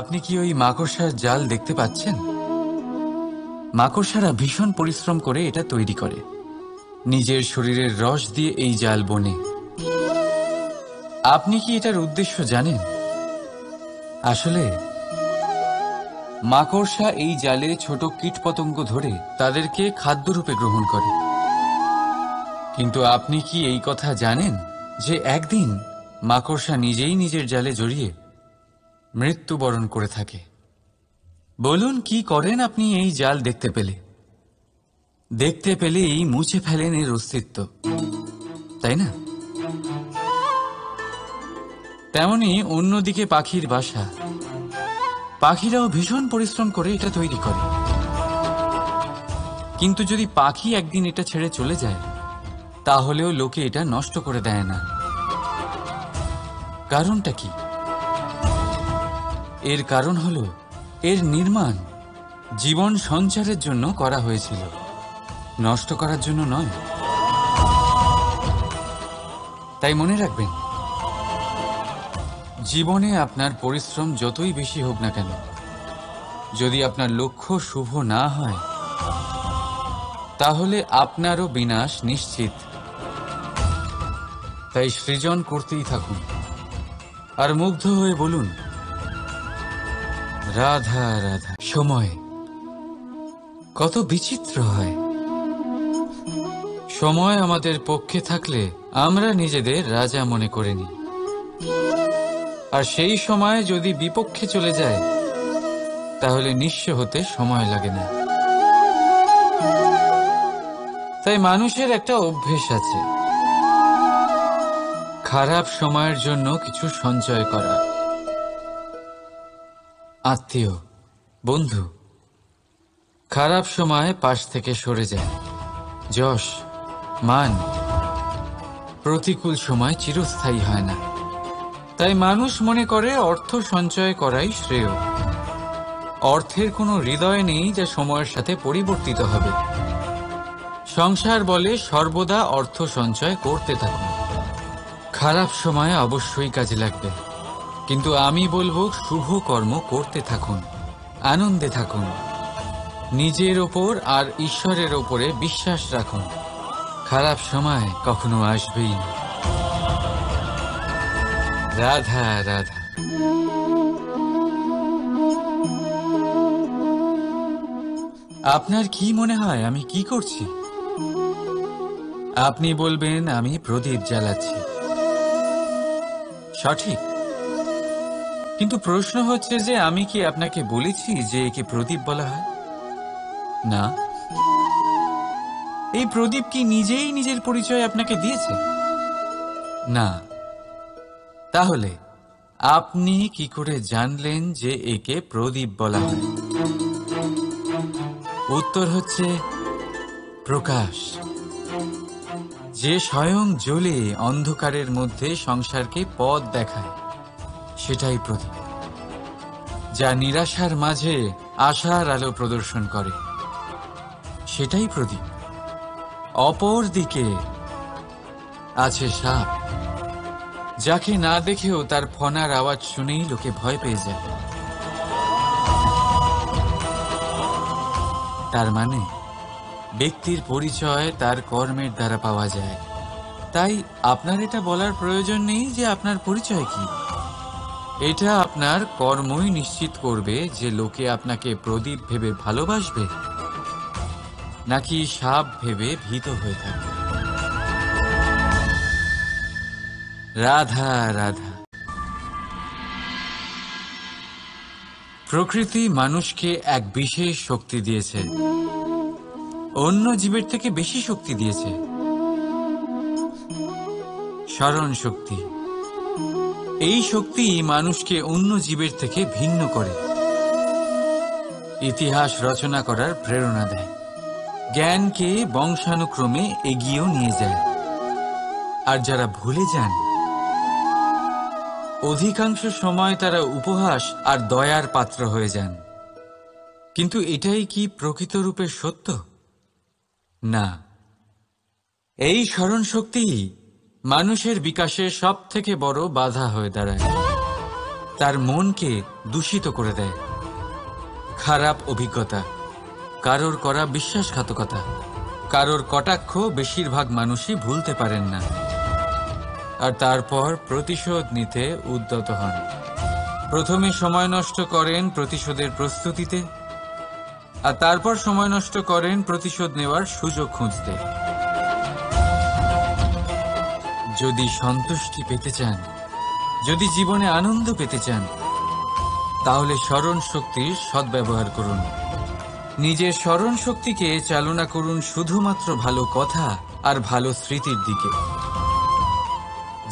আপনি কি ওই মাকড়সার জাল দেখতে পাচ্ছেন? মাকড়সারা ভীষণ পরিশ্রম করে এটা তৈরি করে। নিজের শরীরের রস দিয়ে এই জাল বোনে। আপনি কি এটার উদ্দেশ্য জানেন? আসলে মাকড়সা এই জালে ছোট কীটপতঙ্গ ধরে তাদেরকে খাদ্যরূপে গ্রহণ করে। কিন্তু আপনি কি এই কথা জানেন যে একদিন মাকড়সা নিজেই নিজের জালে জড়িয়ে মৃত্যুবরণ করে থাকে? বলুন, কি করেন আপনি এই জাল দেখতে পেলেই মুছে ফেলেন এর অস্তিত্ব, তাই না? তেমনি অন্যদিকে পাখির বাসা, পাখিরাও ভীষণ পরিশ্রম করে এটা তৈরি করে। কিন্তু যদি পাখি একদিন এটা ছেড়ে চলে যায়, তাহলেও লোকে এটা নষ্ট করে দেয় না। কারণটা কি? এর কারণ হলো এর নির্মাণ জীবন সঞ্চারের জন্য করা হয়েছিল, নষ্ট করার জন্য নয়। তাই মনে রাখবেন, জীবনে আপনার পরিশ্রম যতই বেশি হোক না কেন, যদি আপনার লক্ষ্য শুভ না হয়, তাহলে আপনারও বিনাশ নিশ্চিত। তাই সৃজন করতেই থাকুন আর মুগ্ধ হয়ে বলুন, রাধা রাধা। সময় কত বিচিত্র হয়। সময় আমাদের পক্ষে থাকলে আমরা নিজেদের রাজা মনে করে নিই, আর সেই সময় যদি বিপক্ষে চলে যায়, তাহলে নিঃস্ব হতে সময় লাগে না। তাই মানুষের একটা অভ্যেস আছে, খারাপ সময়ের জন্য কিছু সঞ্চয় করা। আত্মীয়, বন্ধু খারাপ সময় পাশ থেকে সরে যায়। যশ, মান প্রতিকূল সময় চিরস্থায়ী হয় না। তাই মানুষ মনে করে অর্থ সঞ্চয় করাই শ্রেয়। অর্থের কোনো হৃদয় নেই যা সময়ের সাথে পরিবর্তিত হবে। সংসার বলে সর্বদা অর্থ সঞ্চয় করতে থাকুন। খারাপ সময় অবশ্যই কাজে লাগবে, কিন্তু আমি বলবো শুভ কর্ম করতে থাকুন, আনন্দে থাকুন, নিজের ওপর আর ঈশ্বরের ওপরে বিশ্বাস রাখুন। খারাপ সময় কখনো আসবেই না। রাধা রাধা। আপনার কি মনে হয় আমি কি করছি? আপনি বলবেন আমি প্রদীপ জ্বালাচ্ছি। সঠিক, কিন্তু প্রশ্ন হচ্ছে যে আমি কি আপনাকে বলেছি যে একে প্রদীপ বলা হয়? না। এই প্রদীপ কি নিজেই নিজের পরিচয় আপনাকে দিয়েছে? না। তাহলে আপনি কি করে জানলেন যে একে প্রদীপ বলা হয়? উত্তর হচ্ছে প্রকাশ, যে স্বয়ং জ্বলে অন্ধকারের মধ্যে সংসারকে পথ দেখায়, সেটাই প্রদীপ। যা নিরাশার মাঝে আশার আলো প্রদর্শন করে, সেটাই প্রদীপ। অপর দিকে আছে সাপ, যাকে না দেখেও তার ফনার আওয়াজ শুনেই লোকে ভয় পেয়ে যায়। তার মানে ব্যক্তির পরিচয় তার কর্মের দ্বারা পাওয়া যায়। তাই আপনার এটা বলার প্রয়োজন নেই যে আপনার পরিচয় কি। এটা আপনার কর্মই নিশ্চিত করবে যে লোকে আপনাকে প্রদীপ ভেবে ভালোবাসবে নাকি সাপ ভেবে ভীত হয়ে থাকবে। রাধা রাধা। প্রকৃতি মানুষকে এক বিশেষ শক্তি দিয়েছে, অন্য জীবের থেকে বেশি শক্তি দিয়েছে। স্মরণ শক্তি। এই শক্তি মানুষকে অন্য জীবের থেকে ভিন্ন করে, ইতিহাস রচনা করার প্রেরণা দেয়, জ্ঞানকে বংশানুক্রমে এগিয়েও নিয়ে যায়। আর যারা ভুলে যান, অধিকাংশ সময় তারা উপহাস আর দয়ার পাত্র হয়ে যান। কিন্তু এটাই কি প্রকৃত রূপে সত্য? না। এই স্মরণ শক্তি মানুষের বিকাশে সব থেকে বড় বাধা হয়ে দাঁড়ায়। তার মনকে দূষিত করে দেয়। খারাপ অভিজ্ঞতা, কারোর করা বিশ্বাসঘাতকতা, কারোর কটাক্ষ বেশিরভাগ মানুষই ভুলতে পারেন না, আর তারপর প্রতিশোধ নিতে উদ্যত হন। প্রথমে সময় নষ্ট করেন প্রতিশোধের প্রস্তুতিতে, আর তারপর সময় নষ্ট করেন প্রতিশোধ নেওয়ার সুযোগ খুঁজতে। যদি সন্তুষ্টি পেতে চান, যদি জীবনে আনন্দ পেতে চান, তাহলে স্মরণ শক্তির সদ্ব্যবহার করুন। নিজের স্মরণ শক্তিকে চালনা করুন শুধুমাত্র ভালো কথা আর ভালো স্মৃতির দিকে।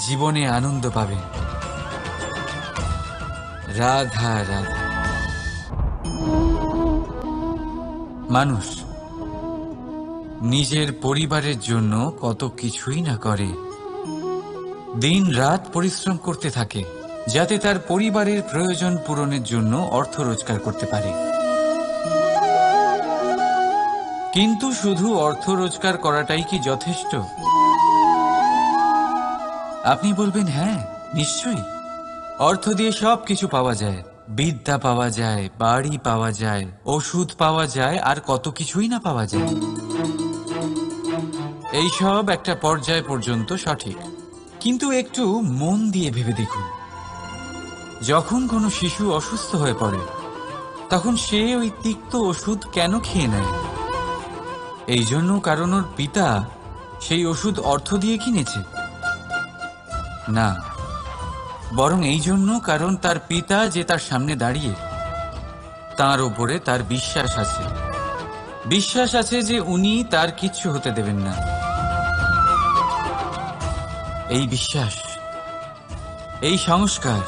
জীবনে আনন্দ পাবেন। রাধা রাধা। মানুষ নিজের পরিবারের জন্য কত কিছুই না করে, দিন রাত পরিশ্রম করতে থাকে যাতে তার পরিবারের প্রয়োজন পূরণের জন্য অর্থ রোজগার করতে পারে। কিন্তু শুধু অর্থ রোজগার করাটাই কি যথেষ্ট? আপনি বলবেন, হ্যাঁ নিশ্চয়ই, অর্থ দিয়ে সব কিছু পাওয়া যায়, বিদ্যা পাওয়া যায়, বাড়ি পাওয়া যায়, ওষুধ পাওয়া যায়, আর কত কিছুই না পাওয়া যায়। এইসব একটা পর্যায় পর্যন্ত সঠিক, কিন্তু একটু মন দিয়ে ভেবে দেখুন, যখন কোনো শিশু অসুস্থ হয়ে পড়ে তখন সে ওই তিক্ত ওষুধ কেন খেয়ে নেয়? এই জন্য কারণ ওর পিতা সেই ওষুধ অর্থ দিয়ে কিনেছে? না, বরং এই জন্য কারণ তার পিতা যে তার সামনে দাঁড়িয়ে, তার ওপরে তার বিশ্বাস আছে। বিশ্বাস আছে যে উনি তার কিচ্ছু হতে দেবেন না। এই বিশ্বাস, এই সংস্কার,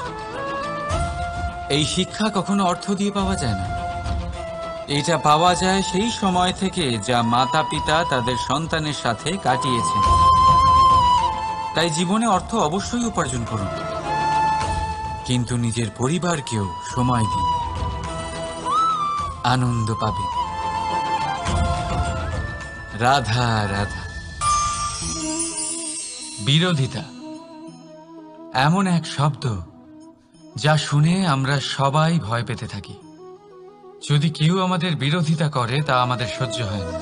এই শিক্ষা কখনো অর্থ দিয়ে পাওয়া যায় না। এটা পাওয়া যায় সেই সময় থেকে যা মাতা পিতা তাদের সন্তানের সাথে কাটিয়েছেন। তাই জীবনে অর্থ অবশ্যই উপার্জন করুন, কিন্তু নিজের পরিবারকেও সময় দিন, আনন্দ পাবে। রাধা রাধা। বিরোধিতা এমন এক শব্দ যা শুনে আমরা সবাই ভয় পেতে থাকি। যদি কেউ আমাদের বিরোধিতা করে তা আমাদের সহ্য হয় না।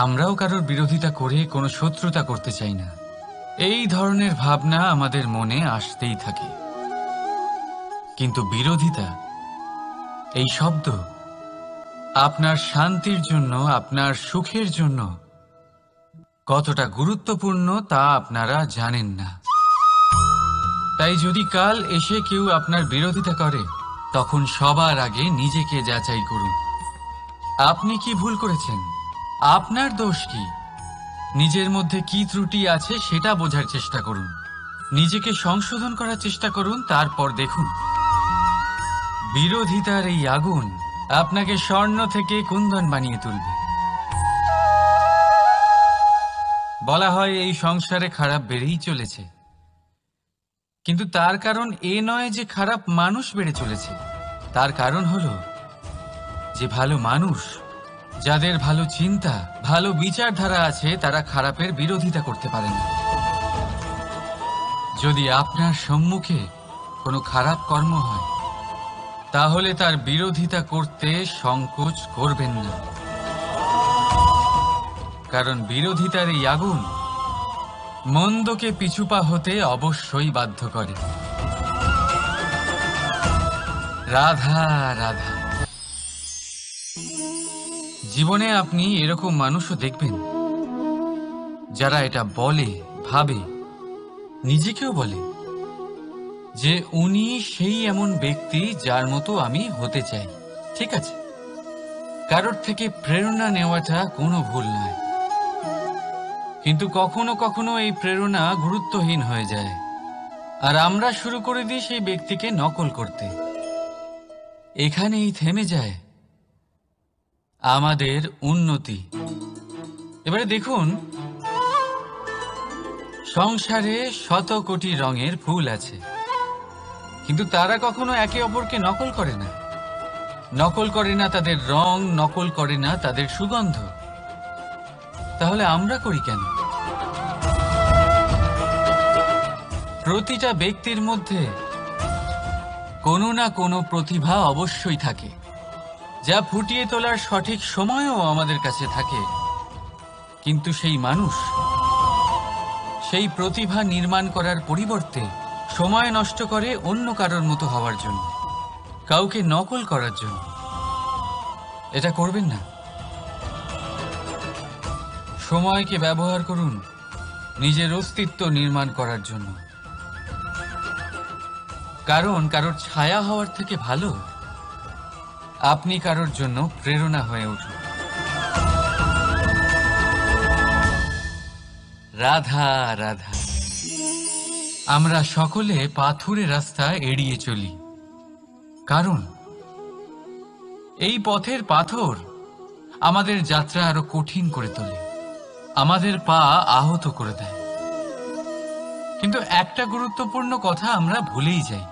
আমরাও কারোর বিরোধিতা করে কোনো শত্রুতা করতে চাই না। এই ধরনের ভাবনা আমাদের মনে আসতেই থাকে। কিন্তু বিরোধিতা, এই শব্দ আপনার শান্তির জন্য, আপনার সুখের জন্য কতটা গুরুত্বপূর্ণ তা আপনারা জানেন না। তাই যদি কাল এসে কেউ আপনার বিরোধিতা করে, তখন সবার আগে নিজেকে যাচাই করুন। আপনি কি ভুল করেছেন? আপনার দোষ কি? নিজের মধ্যে কি ত্রুটি আছে সেটা বোঝার চেষ্টা করুন, নিজেকে সংশোধন করার চেষ্টা করুন, তারপর দেখুন বিরোধিতার এই আগুন আপনাকে স্বর্ণ থেকে কুন্দন বানিয়ে তুলবে। বলা হয় এই সংসারে খারাপ বেড়েই চলেছে, কিন্তু তার কারণ এ নয় যে খারাপ মানুষ বেড়ে চলেছে। তার কারণ হলো যে ভালো মানুষ, যাদের ভালো চিন্তা, ভালো বিচারধারা আছে, তারা খারাপের বিরোধিতা করতে পারে না। যদি আপনার সম্মুখে কোনো খারাপ কর্ম হয়, তাহলে তার বিরোধিতা করতে সংকোচ করবেন না, কারণ বিরোধিতার এই আগুন মন্দকে পিছুপা হতে অবশ্যই বাধ্য করে। রাধা রাধা। জীবনে আপনি এরকম মানুষও দেখবেন যারা এটা বলে, ভাবে, নিজেকেও বলে যে উনি সেই এমন ব্যক্তি যার মতো আমি হতে চাই। ঠিক আছে, কারোর থেকে প্রেরণা নেওয়াটা কোনো ভুল নয়, কিন্তু কখনো কখনো এই প্রেরণা গুরুত্বহীন হয়ে যায়, আর আমরা শুরু করে দিই সেই ব্যক্তিকে নকল করতে। এখানেই থেমে যায় আমাদের উন্নতি। এবারে দেখুন, সংসারে শত কোটি রঙের ফুল আছে, কিন্তু তারা কখনো একে অপরকে নকল করে না। নকল করে না তাদের রং, নকল করে না তাদের সুগন্ধ। তাহলে আমরা করি কেন? প্রতিটা ব্যক্তির মধ্যে কোনো না কোনো প্রতিভা অবশ্যই থাকে, যা ফুটিয়ে তোলার সঠিক সময়ও আমাদের কাছে থাকে। কিন্তু সেই মানুষ সেই প্রতিভা নির্মাণ করার পরিবর্তে সময় নষ্ট করে অন্য কারোর মতো হওয়ার জন্য, কাউকে নকল করার জন্য। এটা করবেন না। সময়কে ব্যবহার করুন নিজের অস্তিত্ব নির্মাণ করার জন্য। কারণ কারোর ছায়া হওয়ার থেকে ভালো আপনি কারোর জন্য প্রেরণা হয়ে উঠুন। রাধা রাধা। আমরা সকলে পাথুরে রাস্তা এড়িয়ে চলি, কারণ এই পথের পাথর আমাদের যাত্রা আরো কঠিন করে তোলে, আমাদের পা আহত করে দেয়। কিন্তু একটা গুরুত্বপূর্ণ কথা আমরা ভুলেই যাই,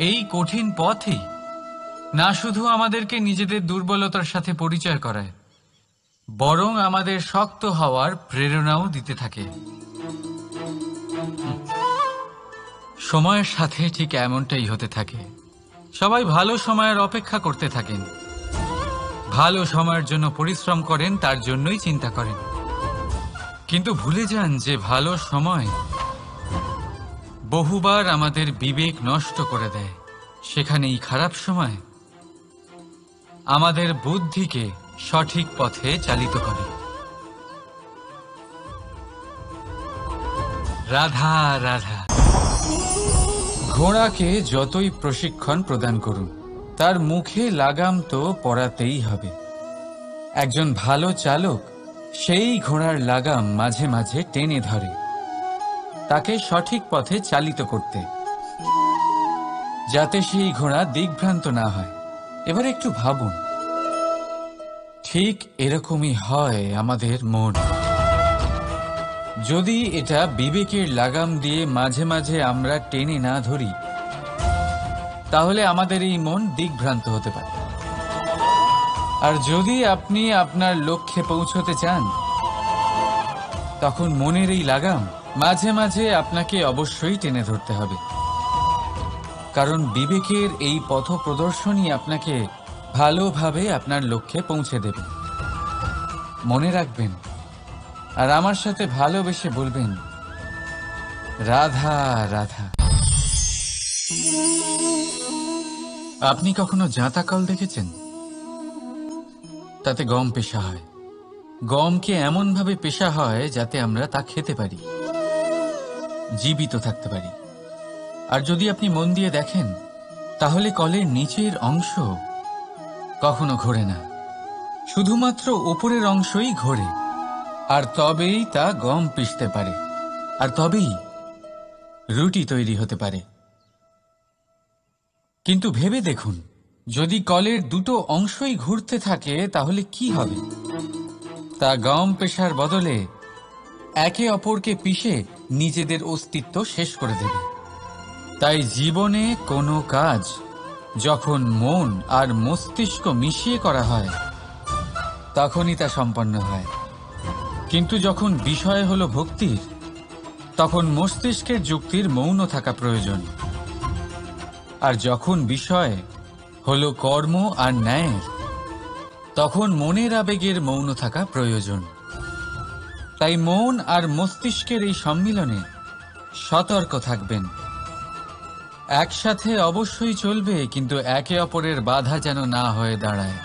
এই কঠিন পথই না শুধু আমাদেরকে নিজেদের দুর্বলতার সাথে পরিচয় করায়, বরং আমাদের শক্ত হওয়ার প্রেরণাও দিতে থাকে। সময়ের সাথে ঠিক এমনটাই হতে থাকে। সবাই ভালো সময়ের অপেক্ষা করতে থাকেন, ভালো সময়ের জন্য পরিশ্রম করেন, তার জন্যই চিন্তা করেন, কিন্তু ভুলে যান যে ভালো সময় বহুবার আমাদের বিবেক নষ্ট করে দেয়। সেখানেই খারাপ সময় আমাদের বুদ্ধিকে সঠিক পথে চালিত করে। রাধা রাধা। ঘোড়াকে যতই প্রশিক্ষণ প্রদান করুন, তার মুখে লাগাম তো পরাতেই হবে। একজন ভালো চালক সেই ঘোড়ার লাগাম মাঝে মাঝে টেনে ধরে, তাকে সঠিক পথে চালিত করতে, যাতে সেই ঘোড়া দিগ্ভ্রান্ত না হয়। এবার একটু ভাবুন, ঠিক এরকমই হয় আমাদের মন। যদি এটা বিবেকের লাগাম দিয়ে মাঝে মাঝে আমরা টেনে না ধরি, তাহলে আমাদের এই মন দিগ্ভ্রান্ত হতে পারে। আর যদি আপনি আপনার লক্ষ্যে পৌঁছতে চান, তখন মনের এই লাগাম মাঝে মাঝে আপনাকে অবশ্যই টেনে ধরতে হবে। কারণ বিবেকের এই পথ প্রদর্শনই আপনাকে ভালোভাবে আপনার লক্ষ্যে পৌঁছে দেবে। মনে রাখবেন, আর আমার সাথে ভালোবেসে বলবেন, রাধা রাধা। আপনি কখনো জাঁতা কল দেখেছেন? তাতে গম পেষা হয়। গমকে এমনভাবে পেষা হয় যাতে আমরা তা খেতে পারি, জীবিত থাকতে পারি। আর যদি আপনি মন দিয়ে দেখেন, তাহলে কলের নিচের অংশ কখনো ঘোরে না, শুধুমাত্র উপরের অংশই ঘোরে। আর তবেই তা গম পিষতে পারে, আর তবেই রুটি তৈরি হতে পারে। কিন্তু ভেবে দেখুন, যদি কলের দুটো অংশই ঘুরতে থাকে, তাহলে কি হবে? তা গম পেশার বদলে একে অপরকে পিষে নিজেদের অস্তিত্ব শেষ করে দেবে। তাই জীবনে কোনো কাজ যখন মন আর মস্তিষ্ক মিশিয়ে করা হয়, তখনই তা সম্পন্ন হয়। কিন্তু যখন বিষয় হলো ভক্তির, তখন মস্তিষ্কের যুক্তির মৌন থাকা প্রয়োজন। আর যখন বিষয় হলো কর্ম আর ন্যায়ের, তখন মনের আবেগের মৌন থাকা প্রয়োজন। তাই মন আর মস্তিষ্কের এই সম্মিলনে সতর্ক থাকবেন। একসাথে অবশ্যই চলবে, কিন্তু একে অপরের বাধা যেন না হয়ে দাঁড়ায়।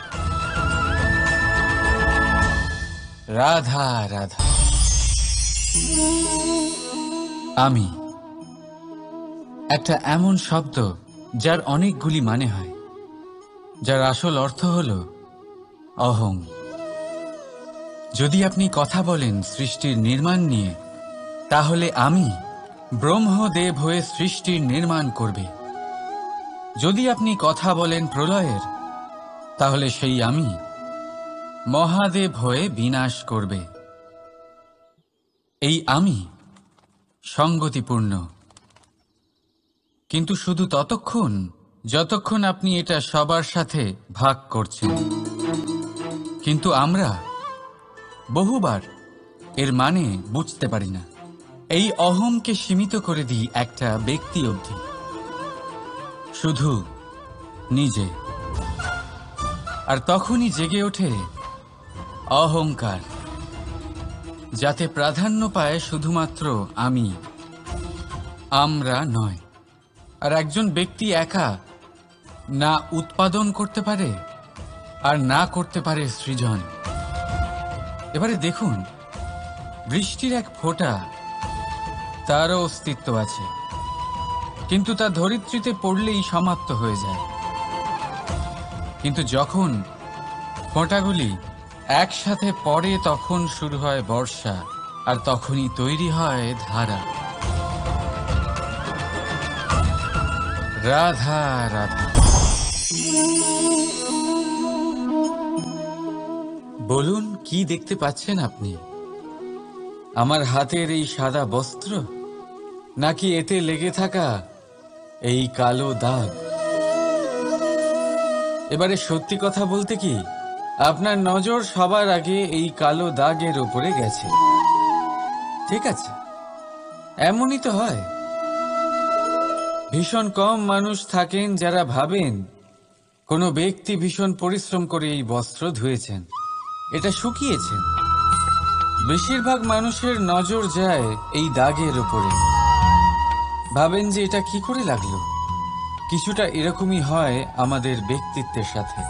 রাধা রাধা। আমি একটা এমন শব্দ যার অনেকগুলি মানে হয়, যার আসল অর্থ হল অহং। যদি আপনি কথা বলেন সৃষ্টির নির্মাণ নিয়ে, তাহলে আমি ব্রহ্মদেব হয়ে সৃষ্টির নির্মাণ করবে। যদি আপনি কথা বলেন প্রলয়ের, তাহলে সেই আমি মহাদেব হয়ে বিনাশ করবে। এই আমি সঙ্গতিপূর্ণ, কিন্তু শুধু ততক্ষণ যতক্ষণ আপনি এটা সবার সাথে ভাগ করছেন। কিন্তু আমরা বহুবার এর মানে বুঝতে পারি না। এই অহংকে সীমিত করে দিই একটা ব্যক্তি অবধি। শুধু নিজে। আর তখনই জেগে ওঠে অহংকার, যাতে প্রাধান্য পায় শুধুমাত্র আমি, আমরা নয়। আর একজন ব্যক্তি একা না উৎপাদন করতে পারে আর না করতে পারে সৃজন। এবারে দেখুন, বৃষ্টির এক ফোঁটা, তারও অস্তিত্ব আছে, কিন্তু তা ধরিত্রীতে পড়লেই সমাপ্ত হয়ে যায়। কিন্তু যখন ফোঁটাগুলি একসাথে পড়ে তখন শুরু হয় বর্ষা, আর তখনই তৈরি হয় ধারা। রাধা রাধা। বলুন, কি দেখতে পাচ্ছেন আপনি? আমার হাতের এই সাদা বস্ত্র, নাকি এতে লেগে থাকা এই কালো দাগ? এবারে সত্যি কথা বলতে কি, আপনার নজর সবার আগে এই কালো দাগের উপরে গেছে। ঠিক আছে, এমনই তো হয়। ভীষণ কম মানুষ থাকেন যারা ভাবেন কোনো ব্যক্তি ভীষণ পরিশ্রম করে এই বস্ত্র ধুয়েছেন, এটা শুকিয়েছেন। বেশিরভাগ মানুষের নজর যায় এই দাগের উপরে, ভাবেন যে এটা কি করে লাগলো। কিছুটা এরকমই হয় আমাদের ব্যক্তিত্বের সাথে।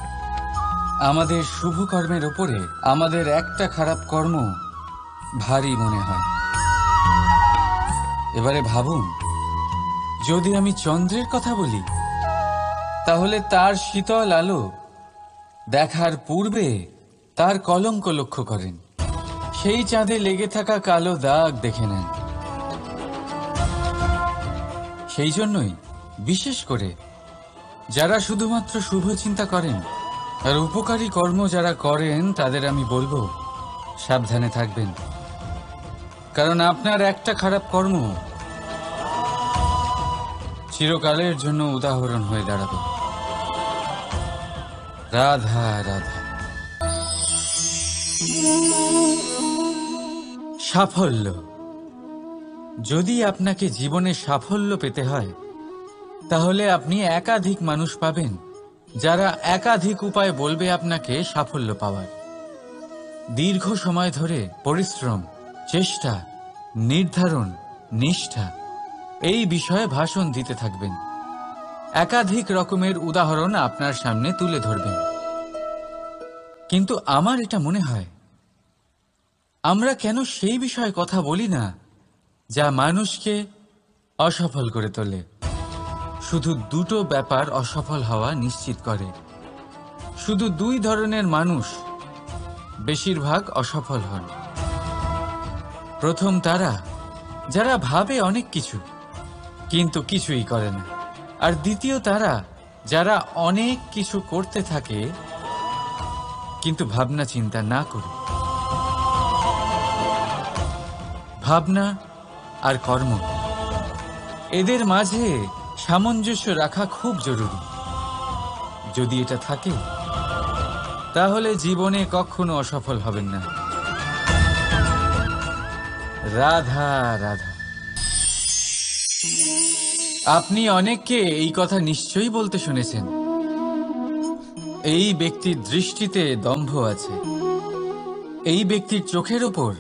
আমাদের শুভ কর্মের ওপরে আমাদের একটা খারাপ কর্ম ভারী মনে হয়। এবারে ভাবুন, যদি আমি চন্দ্রের কথা বলি, তাহলে তার শীতল আলো দেখার পূর্বে তার কলঙ্ক লক্ষ্য করেন, সেই চাঁদে লেগে থাকা কালো দাগ দেখে নেন। সেই জন্যই বিশেষ করে যারা শুধুমাত্র শুভ চিন্তা করেন আর উপকারী কর্ম যারা করেন, তাদের আমি বলবো সাবধানে থাকবেন। কারণ আপনার একটা খারাপ কর্ম চিরকালের জন্য উদাহরণ হয়ে দাঁড়াবে। রাধা রাধা। সাফল্য। যদি আপনাকে জীবনে সাফল্য পেতে হয়, তাহলে আপনি একাধিক মানুষ পাবেন যারা একাধিক উপায় বলবে আপনাকে সাফল্য পাওয়ার। দীর্ঘ সময় ধরে পরিশ্রম, চেষ্টা, নির্ধারণ, নিষ্ঠা এই বিষয়ে ভাষণ দিতে থাকবেন। একাধিক রকমের উদাহরণ আপনার সামনে তুলে ধরবেন। কিন্তু আমার এটা মনে হয়, আমরা কেন সেই বিষয়ে কথা বলি না যা মানুষকে অসফল করে তোলে? শুধু দুটো ব্যাপার অসফল হওয়া নিশ্চিত করে। শুধু দুই ধরনের মানুষ বেশিরভাগ অসফল হন। প্রথম তারা যারা ভাবে অনেক কিছু কিন্তু কিছুই করে না। আর দ্বিতীয় তারা যারা অনেক কিছু করতে থাকে কিন্তু ভাবনা চিন্তা না করে। ভাবনা আর কর্ম, এদের মাঝে সামঞ্জস্য রাখা খুব জরুরি। যদি এটা থাকে, তাহলে জীবনে কখনো অসফল হবেন না। রাধা রাধা। আপনি অনেককে এই কথা নিশ্চয়ই বলতে শুনেছেন, এই ব্যক্তির দৃষ্টিতে দম্ভ আছে, এই ব্যক্তির চোখের ওপর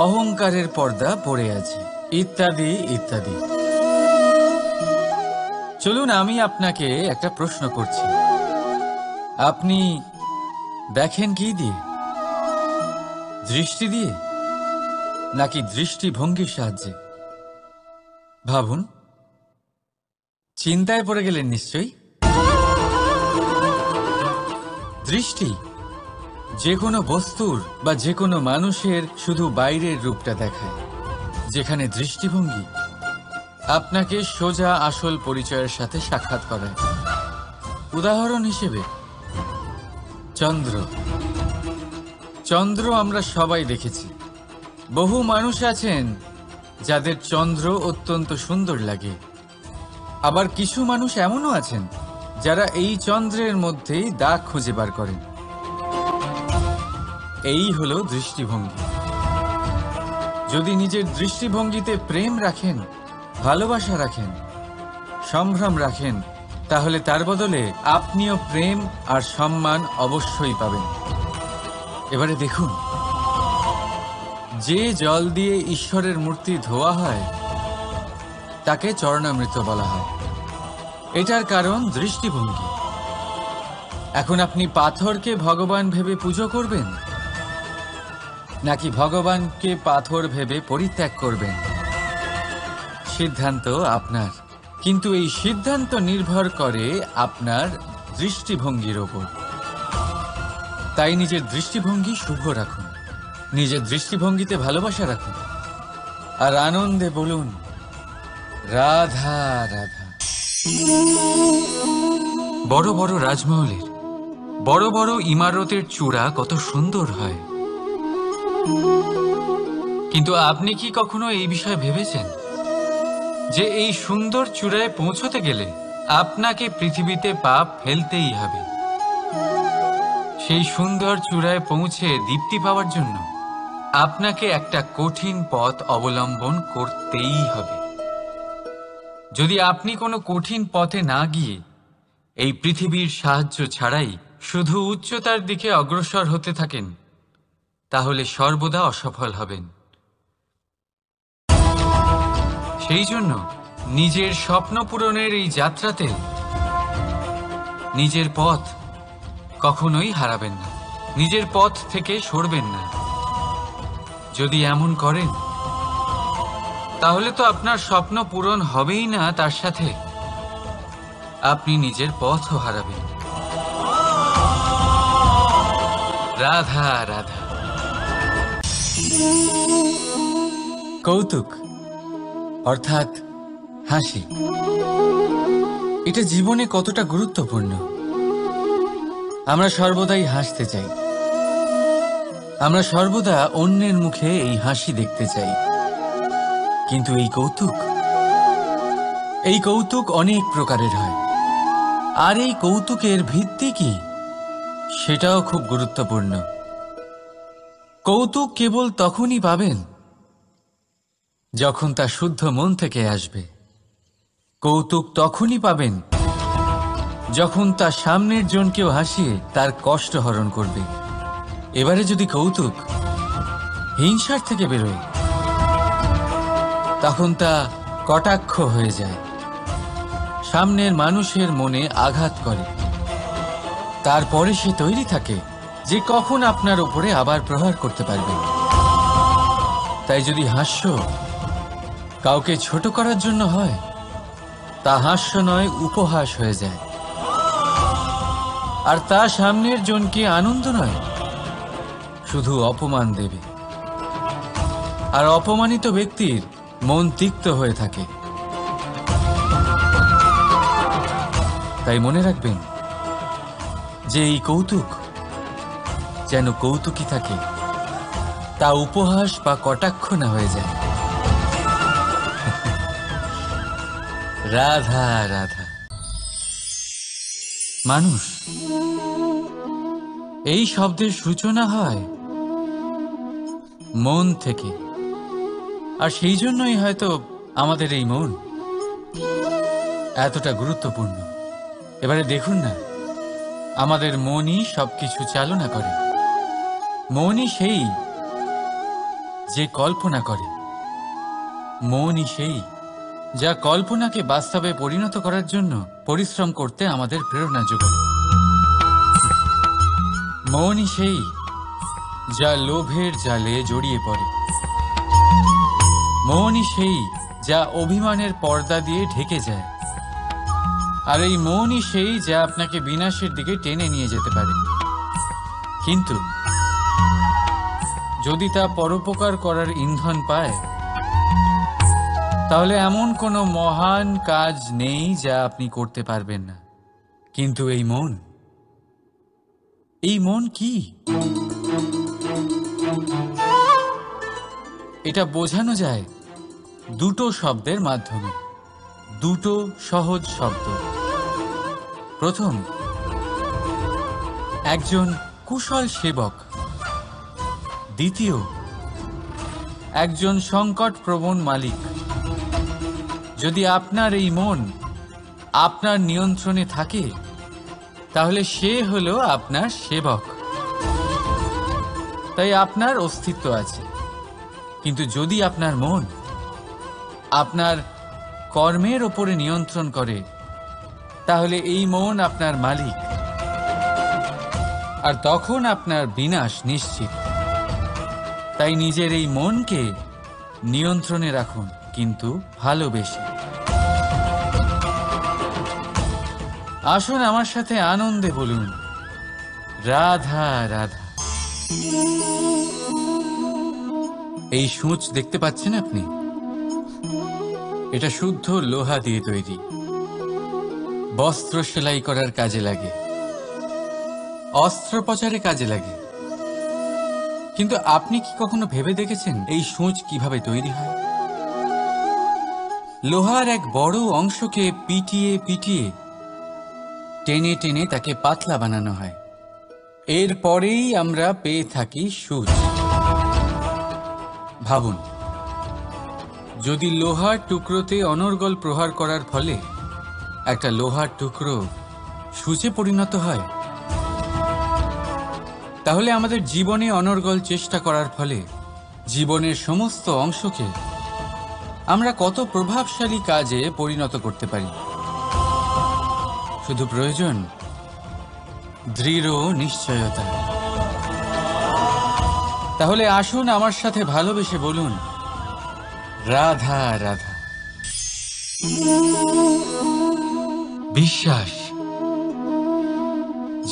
অহংকারের পর্দা পড়ে আছে, ইত্যাদি ইত্যাদি। চলুন, আমি আপনাকে একটা প্রশ্ন করছি। আপনি দেখেন কি দিয়ে? দৃষ্টি দিয়ে নাকি দৃষ্টিভঙ্গির সাহায্যে? ভাবুন। চিন্তায় পড়ে গেলেন নিশ্চয়ই। দৃষ্টি যে কোনো বস্তুর বা যে কোনো মানুষের শুধু বাইরের রূপটা দেখায়, যেখানে দৃষ্টিভঙ্গি আপনাকে সোজা আসল পরিচয়ের সাথে সাক্ষাৎ করায়। উদাহরণ হিসেবে চন্দ্র। চন্দ্র আমরা সবাই দেখেছি। বহু মানুষ আছেন যাদের চন্দ্র অত্যন্ত সুন্দর লাগে। আবার কিছু মানুষ এমনও আছেন যারা এই চন্দ্রের মধ্যেই দাগ খুঁজে বার করেন। এই হলো দৃষ্টিভঙ্গি। যদি নিজের দৃষ্টিভঙ্গিতে প্রেম রাখেন, ভালোবাসা রাখেন, সম্ভ্রম রাখেন, তাহলে তার বদলে আপনিও প্রেম আর সম্মান অবশ্যই পাবেন। এবারে দেখুন, যে জল দিয়ে ঈশ্বরের মূর্তি ধোয়া হয় তাকে চরণামৃত বলা হয়। এটার কারণ দৃষ্টিভঙ্গি। এখন আপনি পাথরকে ভগবান ভেবে পুজো করবেন, নাকি ভগবানকে পাথর ভেবে পরিত্যাগ করবেন? সিদ্ধান্ত আপনার, কিন্তু এই সিদ্ধান্ত নির্ভর করে আপনার দৃষ্টিভঙ্গির ওপর। তাই নিজের দৃষ্টিভঙ্গি শুভ রাখুন, নিজের দৃষ্টিভঙ্গিতে ভালোবাসা রাখুন, আর আনন্দে বলুন রাধা রাধা। বড় বড় রাজমহলের বড় বড় ইমারতের চূড়া কত সুন্দর হয়, কিন্তু আপনি কি কখনো এই বিষয়ে ভেবেছেন যে এই সুন্দর চূড়ায় পৌঁছতে গেলে আপনাকে পৃথিবীতে পা ফেলতেই হবে? সেই সুন্দর চূড়ায় পৌঁছে দীপ্তি পাওয়ার জন্য আপনাকে একটা কঠিন পথ অবলম্বন করতেই হবে। যদি আপনি কোনো কঠিন পথে না গিয়ে এই পৃথিবীর সাহায্য ছাড়াই শুধু উচ্চতার দিকে অগ্রসর হতে থাকেন, তাহলে সর্বদা অসফল হবেন। সেই জন্য নিজের স্বপ্ন পূরণের এই যাত্রাতে নিজের পথ কখনোই হারাবেন না, নিজের পথ থেকে সরবেন না। যদি এমন করেন তাহলে তো আপনার স্বপ্ন পূরণ হবেই না, তার সাথে আপনি নিজের পথও হারাবেন। রাধা রাধা। কৌতুক অর্থাৎ হাসি, এটা জীবনে কতটা গুরুত্বপূর্ণ। আমরা সর্বদাই হাসতে চাই, আমরা সর্বদা অন্যের মুখে এই হাসি দেখতে চাই। কিন্তু এই কৌতুক অনেক প্রকারের হয়, আর এই কৌতুকের ভিত্তি কি সেটাও খুব গুরুত্বপূর্ণ। কৌতুক কেবল তখনই পাবেন যখন তা শুদ্ধ মন থেকে আসবে। কৌতুক তখনই পাবেন যখন তা সামনের জনকেও হাসিয়ে তার কষ্ট হরণ করবে। এবারে যদি কৌতুক হিংসার থেকে বেরোয়, তখন তা কটাক্ষ হয়ে যায়, সামনের মানুষের মনে আঘাত করে। তারপরে সে তৈরি থাকে যে কখন আপনার উপরে আবার প্রহার করতে পারবে। তাই যদি হাস্য কাউকে ছোট করার জন্য হয়, তা হাস্য নয়, উপহাস হয়ে যায়। আর তা সামনের জনকে আনন্দ নয়, শুধু অপমান দেবে। আর অপমানিত ব্যক্তির মন তিক্ত হয়ে থাকে। তাই মনে রাখবেন যে এই কৌতুক যেন কৌতুকই থাকে, তা উপহাস বা কটাক্ষ না হয়ে যায়। রাধা রাধা। মানুষ এই শব্দের সূচনা হয় মন থেকে, আর সেই জন্যই হয়তো আমাদের এই মন এতটা গুরুত্বপূর্ণ। এবারে দেখুন না, আমাদের মনই সবকিছু চালনা করে। মনই সেই যে কল্পনা করে, মনই সেই যা কল্পনাকে বাস্তবে পরিণত করার জন্য পরিশ্রম করতে আমাদের প্রেরণা যোগায়। মনই সেই যা লোভের জালে জড়িয়ে পড়ে। মনই সেই যা অভিমানের পর্দা দিয়ে ঢেকে যায়। আর এই মনই সেই যা আপনাকে বিনাশের দিকে টেনে নিয়ে যেতে পারে। কিন্তু যদি তা পরোপকার করার ইন্ধন পায়, তাহলে এমন কোনো মহান কাজ নেই যা আপনি করতে পারবেন না। কিন্তু এই মন কি? এটা বোঝানো যায় দুটো শব্দের মাধ্যমে, দুটো সহজ শব্দ। প্রথম, একজন কুশল সেবক। দ্বিতীয়, একজন সংকট প্রবণ মালিক। যদি আপনার এই মন আপনার নিয়ন্ত্রণে থাকে তাহলে সে হলো আপনার সেবক, তাই আপনার অস্তিত্ব আছে। কিন্তু যদি আপনার মন আপনার কর্মের ওপরে নিয়ন্ত্রণ করে তাহলে এই মন আপনার মালিক, আর তখন আপনার বিনাশ নিশ্চিত। তাই নিজের এই মনকে নিয়ন্ত্রণে রাখুন, কিন্তু ভালোবেসে। আসুন আমার সাথে আনন্দে বলুন, রাধা রাধা। এই সূঁচ দেখতে পাচ্ছেন আপনি? এটা শুদ্ধ লোহা দিয়ে তৈরি, বস্ত্র সেলাই করার কাজে লাগে, অস্ত্রোপচারে কাজে লাগে। কিন্তু আপনি কি কখনো ভেবে দেখেছেন এই সূঁচ কিভাবে তৈরি হয়? লোহার এক বড় অংশকে পিটিয়ে পিটিয়ে টেনে টেনে তাকে পাতলা বানানো হয়। এরপরেই আমরা পেয়ে থাকি সূঁচ। ভাবুন, যদি লোহার টুকরোতে অনর্গল প্রহার করার ফলে একটা লোহার টুকরো সূঁচে পরিণত হয়, তাহলে আমাদের জীবনে অনর্গল চেষ্টা করার ফলে জীবনের সমস্ত অংশকে আমরা কত প্রভাবশালী কাজে পরিণত করতে পারি। শুধু প্রয়োজন দৃঢ় নিশ্চয়তা। তাহলে আসুন আমার সাথে ভালোবেসে বলুন, রাধা রাধা। বিশ্বাস,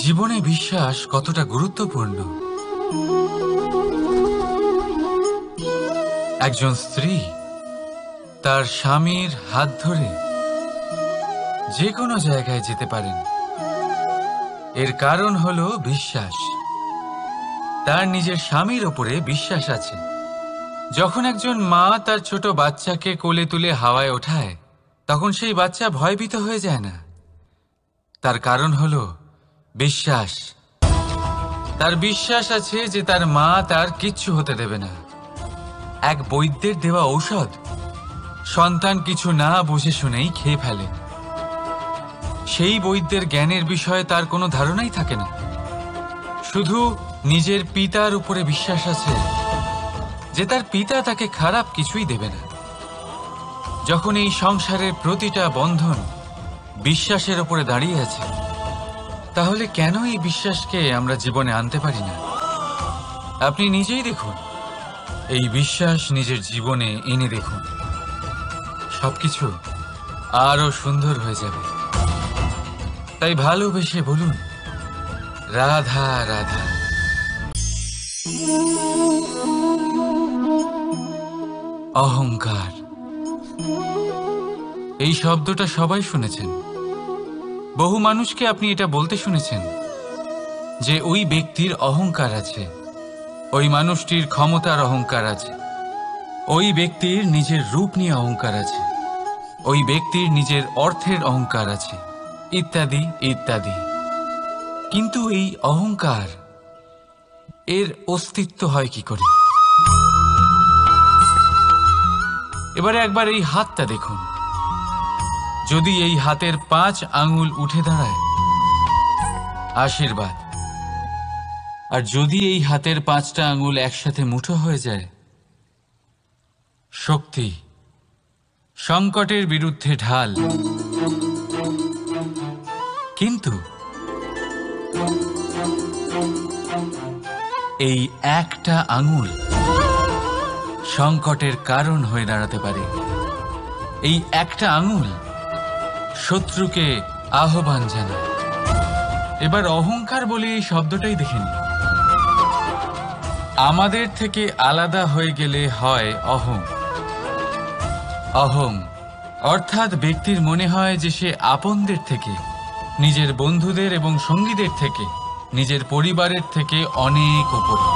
জীবনে বিশ্বাস কতটা গুরুত্বপূর্ণ। একজন স্ত্রী তার স্বামীর হাত ধরে যে কোনো জায়গায় যেতে পারেন, এর কারণ হলো বিশ্বাস। তার নিজের স্বামীর ওপরে বিশ্বাস আছে। যখন একজন মা তার ছোট বাচ্চাকে কোলে তুলে হাওয়ায় ওঠায়, তখন সেই বাচ্চা ভয়ভীত হয়ে যায় না। তার কারণ হলো বিশ্বাস। তার বিশ্বাস আছে যে তার মা তার কিচ্ছু হতে দেবে না। এক বৈদ্যের দেওয়া ঔষধ সন্তান কিছু না বুঝে শুনেই খেয়ে ফেলে। সেই বৈদ্যের জ্ঞানের বিষয়ে তার কোনো ধারণাই থাকে না। শুধু নিজের পিতার উপরে বিশ্বাস আছে যে তার পিতা তাকে খারাপ কিছুই দেবে না। যখন এই সংসারের প্রতিটা বন্ধন বিশ্বাসের উপরে দাঁড়িয়ে আছে, তাহলে কেন এই বিশ্বাসকে আমরা জীবনে আনতে পারি না? আপনি নিজেই দেখুন, এই বিশ্বাস নিজের জীবনে এনে দেখুন, সবকিছু আরো সুন্দর হয়ে যাবে। তাই ভালোবেসে বলুন, রাধা রাধা। অহংকার, এই শব্দটা সবাই শুনেছেন। বহু মানুষকে আপনি এটা বলতে শুনেছেন যে ওই ব্যক্তির অহংকার আছে, ওই মানুষটির ক্ষমতার অহংকার আছে, ওই ব্যক্তির নিজের রূপ নিয়ে অহংকার আছে, ওই ব্যক্তির নিজের অর্থের অহংকার আছে, ইত্যাদি ইত্যাদি। কিন্তু এই অহংকার, এর অস্তিত্ব হয় কি করে? এবারে একবার এই হাতটা দেখুন। যদি এই হাতের 5 আঙ্গুল উঠে দাঁড়ায়, আশীর্বাদ। আর যদি এই হাতের 5টা আঙ্গুল একসাথে মুঠো হয়ে যায়, শক্তি, সংকটের বিরুদ্ধে ঢাল। কিন্তু এই একটা আঙ্গুল সংকটের কারণ হয়ে দাঁড়াতে পারে। এই একটা আঙ্গুল শত্রুকে আহ্বান জানায়। এবার অহংকার বলে এই শব্দটাই দেখে নিন। আমাদের থেকে আলাদা হয়ে গেলে হয় অহং। অহং অর্থাৎ ব্যক্তির মনে হয় যে সে আপনদের থেকে, নিজের বন্ধুদের এবং সঙ্গীদের থেকে, নিজের পরিবারের থেকে অনেক উপরে,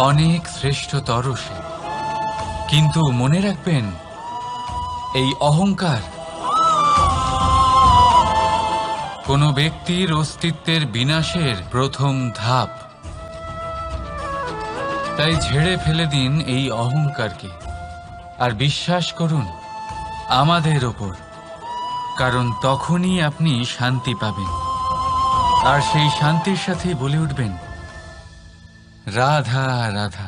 অনেক শ্রেষ্ঠতর সে। কিন্তু মনে রাখবেন, এই অহংকার কোনো ব্যক্তির অস্তিত্বের বিনাশের প্রথম ধাপ। তাই ঝেড়ে ফেলে দিন এই অহংকারকে, আর বিশ্বাস করুন আমাদের ওপর, কারণ তখনই আপনি শান্তি পাবেন, আর সেই শান্তির সাথে বলে উঠবেন রাধা রাধা।